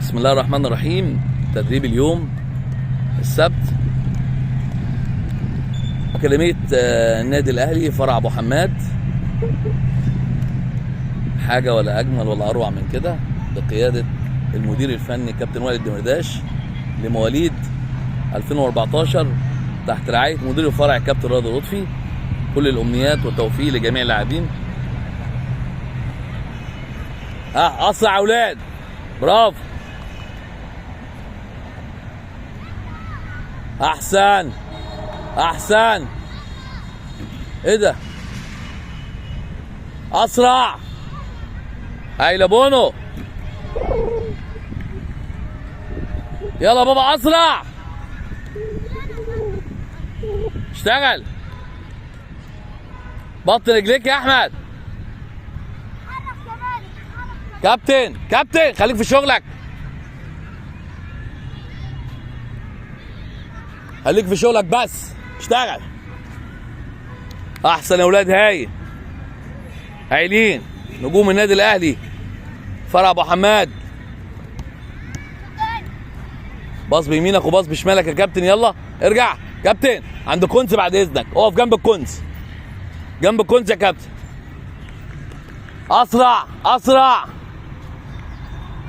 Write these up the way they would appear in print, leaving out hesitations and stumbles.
بسم الله الرحمن الرحيم. تدريب اليوم السبت، أكاديمية النادي الأهلي فرع أبو حماد. حاجة ولا أجمل ولا أروع من كده، بقيادة المدير الفني كابتن وائل الدمرداش لمواليد 2014 تحت رعاية مدير الفرع كابتن رياض لطفي. كل الأمنيات والتوفيق لجميع اللاعبين. أسرع يا أولاد، برافو، احسن احسن. ايه ده؟ اسرع. هايله بونو، يلا بابا اسرع، اشتغل، بطل رجليك يا احمد. كابتن خليك في شغلك، خليك في شغلك بس، اشتغل. احسن يا اولاد، هايلين نجوم النادي الاهلي فرع ابو حماد. باص بيمينك وباص بشمالك يا كابتن، يلا ارجع كابتن عند كونز بعد اذنك، اقف جنب الكونز، جنب الكونز يا كابتن. اسرع،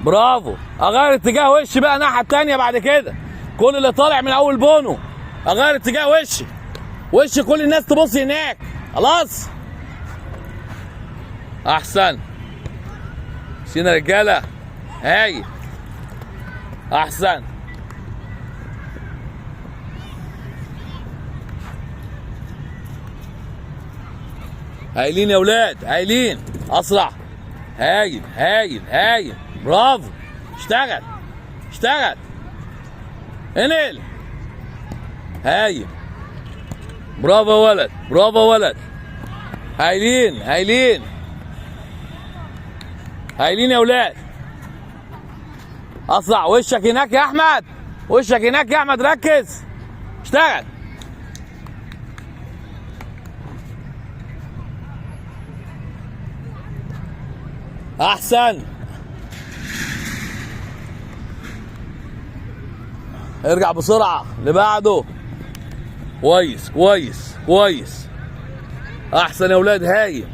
برافو. اغير اتجاه وشي بقى الناحيه الثانيه بعد كده، كل اللي طالع من اول بونو اغير اتجاه وشي كل الناس تبص هناك، خلاص. احسن سينا رجاله، هاي احسن. هايلين يا اولاد، هايلين، اسرع، هايل، برافو. اشتغل، انقل، هايل، برافو يا ولد، هايلين يا اولاد. اسرع، وشك هناك يا احمد، ركز، اشتغل. احسن، ارجع بسرعه اللي بعده. كويس. احسن يا اولاد، هايل.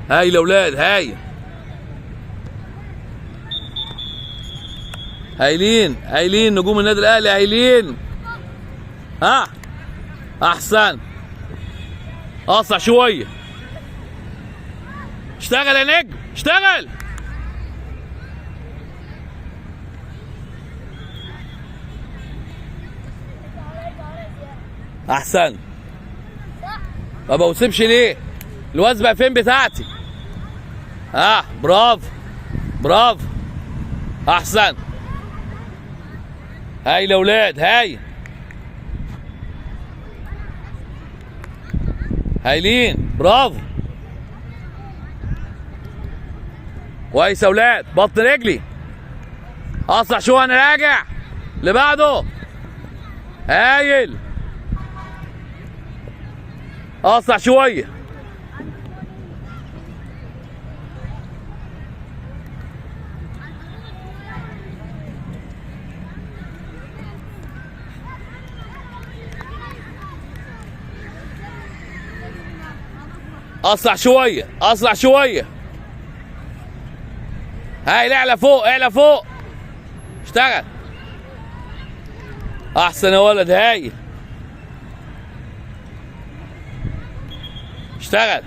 هايل يا اولاد، هايلين نجوم النادي الاهلي، هايلين. احسن، اسرع شويه، اشتغل يا نجم، اشتغل. احسن، ما بوسبش ليه؟ الوثبه فين بتاعتي؟ برافو، احسن. هايل يا اولاد، هايلين، برافو. كويس يا اولاد، بطن رجلي، اسرع شويه انا راجع اللي بعده. هايل، اسرع شويه. اسرع شويه. هايل، اعلى فوق، اشتغل. احسن يا ولد، هايل، اشتغل.